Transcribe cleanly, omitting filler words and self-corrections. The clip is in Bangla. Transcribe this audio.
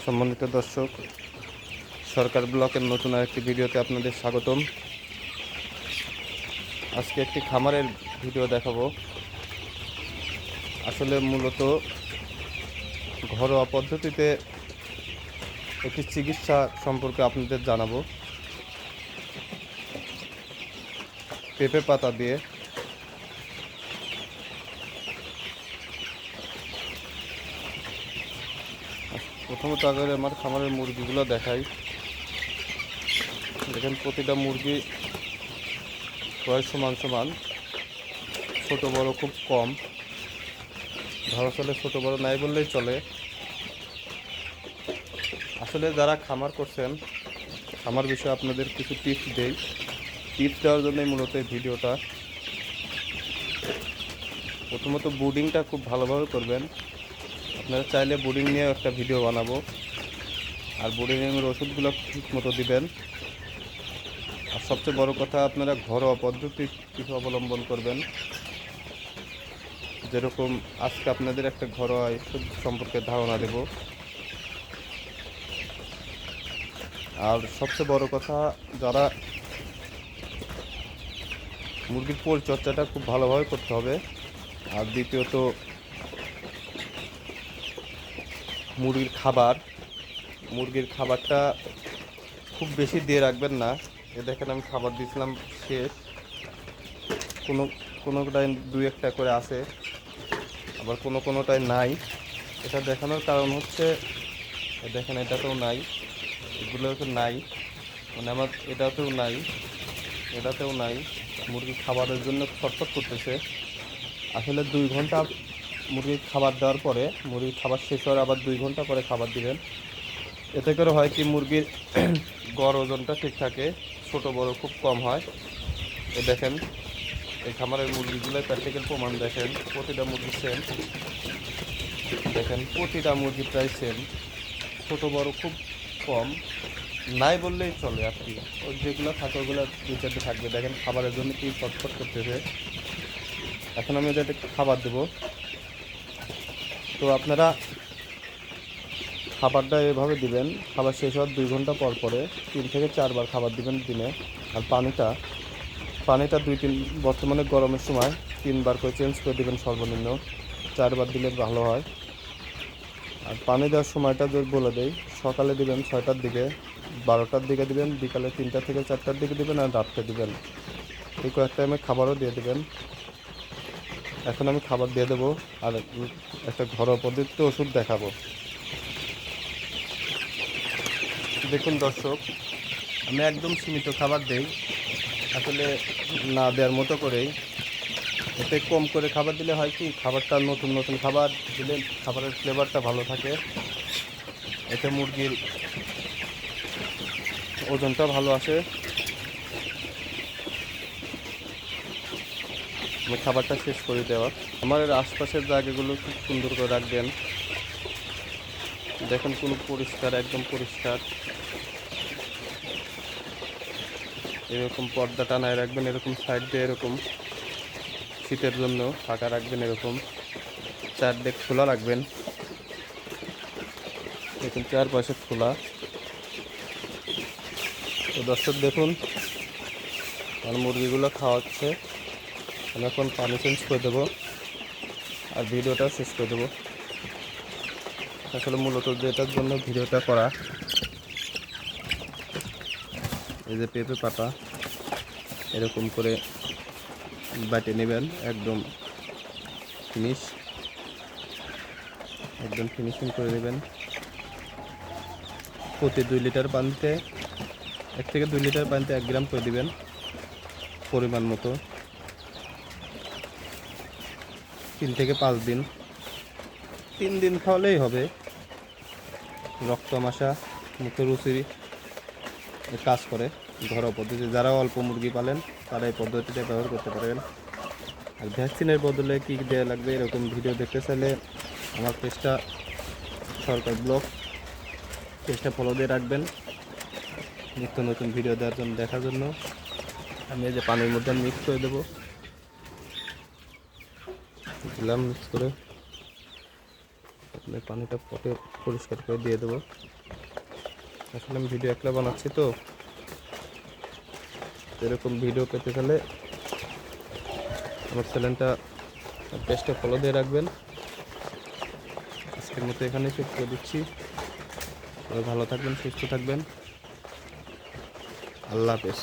সম্মানিত দর্শক, সরকার ব্লকের নতুন আরেকটি ভিডিওতে আপনাদের স্বাগতম। আজকে একটি খামারের ভিডিও দেখাবো। আসলে মূলত ঘরোয়া পদ্ধতিতে একটি চিকিৎসা সম্পর্কে আপনাদের জানাবো। পেঁপে পাতা দিয়ে প্রথমত আগে আমার খামারের মুরগিগুলো দেখাই। দেখেন, প্রতিটা মুরগি প্রায় সমান সমান, ছোট বড় খুব কম, ধরা চলে ছোট বড় নাই বললেই চলে। আসলে যারা খামার করছেন, খামার বিষয়ে আপনাদের কিছু টিপস দেই। টিপস দেওয়ার জন্যই মূলত এই ভিডিওটা। প্রথমত ব্রুডিংটা খুব ভালোভাবে করবেন। আপনারা চাইলে ব্রুডিং নিয়ে একটা ভিডিও বানাবো। আর ব্রুডিংয়ের ওষুধগুলো ঠিক মতো দিবেন। আর সবচেয়ে বড় কথা, আপনারা ঘরোয়া পদ্ধতি কিছু অবলম্বন করবেন। যেরকম আজকে আপনাদের একটা ঘরোয়া ওষুধ সম্পর্কে ধারণা দেব। আর সবচেয়ে বড় কথা, যারা মুরগির পরিচর্যাটা খুব ভালোভাবে করতে হবে। আর দ্বিতীয়ত, মুরগির খাবারটা খুব বেশি দিয়ে রাখবেন না। দেখেন, আমি খাবার দিয়েছিলাম শেষ, কোনো কোনোটাই দুই একটা করে আছে, আবার কোনোটাই নাই। এটা দেখানোর কারণ হচ্ছে, দেখেন এটাতেও নাই, এগুলোতে নাই, মানে আমার এটাতেও নাই, এটাতেও নাই। মুরগি খাবারের জন্য ছটফট করতেছে। আসলে 2 ঘন্টা মুরগির খাবার দেওয়ার পরে, মুরগির খাবার শেষ হওয়ার আবার 2 ঘন্টা পরে খাবার দিবেন। এতে করে হয় কি, মুরগির গড় ওজনটা ঠিক থাকে, ছোট বড় খুব কম হয়। দেখেন, এই খামারের মুরগিগুলোর প্র্যাকটিক্যাল প্রমাণ দেখেন। প্রতিটা মুরগি সেম, দেখেন প্রতিটা মুরগি প্রায় সেম, ছোট বড় খুব কম, নাই বললেই চলে আর কি। ওই যেগুলো থাকে ওগুলো 2-4টে থাকবে। দেখেন খাবারের জন্য কি ছটফট করতেছে। এখন আমি ওদের খাবার দেবো। তো আপনারা খাবারটা এভাবে দিবেন, খাবার শেষ হওয়ার 2 ঘন্টা পর পরে 3 থেকে 4 বার খাবার দিবেন দিনে। আর পানিটা বর্তমানে গরমের সময় 3 বার করে চেঞ্জ করে দিবেন, সর্বনিম্ন 4 বার দিলে ভালো হয়। আর পানি দেওয়ার সময়টা যদি বলে দেই, সকালে দিবেন 6টার দিকে, 12টার দিকে দিবেন, বিকালে 3টা থেকে 4টার দিকে দিবেন, আর রাত্রে দিবেন। এই কয়েক টাইমে খাবারও দিয়ে দেবেন। এখন আমি খাবার দিয়ে দেবো আর একটা ঘরোয়া পদ্ধতিতে ওষুধ দেখাবো। দেখুন দর্শক, আমি একদম সীমিত খাবার দেই, আসলে না দেওয়ার মতো করেই। এতে কম করে খাবার দিলে হয় কি, খাবারটা নতুন নতুন খাবার দিলে খাবারের ফ্লেভারটা ভালো থাকে। এতে মুরগির ওজনটা ভালো আসে। আমি খাবারটা শেষ করে দেওয়া। আমার আশপাশের জায়গাগুলো খুব সুন্দর করে রাখবেন। দেখেন কোন পরিষ্কার, একদম পরিষ্কার। এরকম পর্দা টানায় রাখবেন, এরকম সাইড দিয়ে এরকম শীতের জন্য ফাঁকা রাখবেন, এরকম চারদিক খোলা রাখবেন। দেখুন চারপাশে খোলা। তো দর্শক দেখুন, আমার মুরগিগুলো খাওয়াচ্ছে। আমি এখন পানি চেঞ্জ করে দেবো আর ভিডিওটা শেষ করে দেবো। আসলে মূলত যেটার জন্য ভিডিওটা করা, এই যে পেঁপে পাতা এরকম করে বাটে নেবেন, একদম ফিনিশিং করে নেবেন। প্রতি 2 লিটার পানিতে 1 থেকে 2 লিটার পানিতে 1 গ্রাম করে দিবেন, পরিমাণ মতো। 3 থেকে 5 দিন, 3 দিন খাওয়ালেই হবে। রক্তমাশা, মুখরুচি কাজ করে ঘরোয়া পদ্ধতি। যারা অল্প মুরগি পালেন তারা এই পদ্ধতিটা ব্যবহার করতে পারেন। আর ভ্যাকসিনের বদলে কী দেওয়া লাগবে, এরকম ভিডিও দেখতে চাইলে আমার পেজটা, সরকার ব্লগ পেজটা ফলো দিয়ে রাখবেন, নিত্য নতুন ভিডিও দেখার জন্য। আমি এই যে পানির মধ্যে মিক্স করে দেবো, মিক্স করে আমি পানিটা পটে পরিষ্কার করে দিয়ে দেবো। আসলে আমি ভিডিও একলা বানাচ্ছি তো, এরকম ভিডিও পেতে গেলে আমার চ্যানেলটা পেজটা ফলো দিয়ে রাখবেন। আজকের মতো এখানেই শেষ করে দিচ্ছি। সবাই ভালো থাকবেন, সুস্থ থাকবেন। আল্লাহ হাফেজ।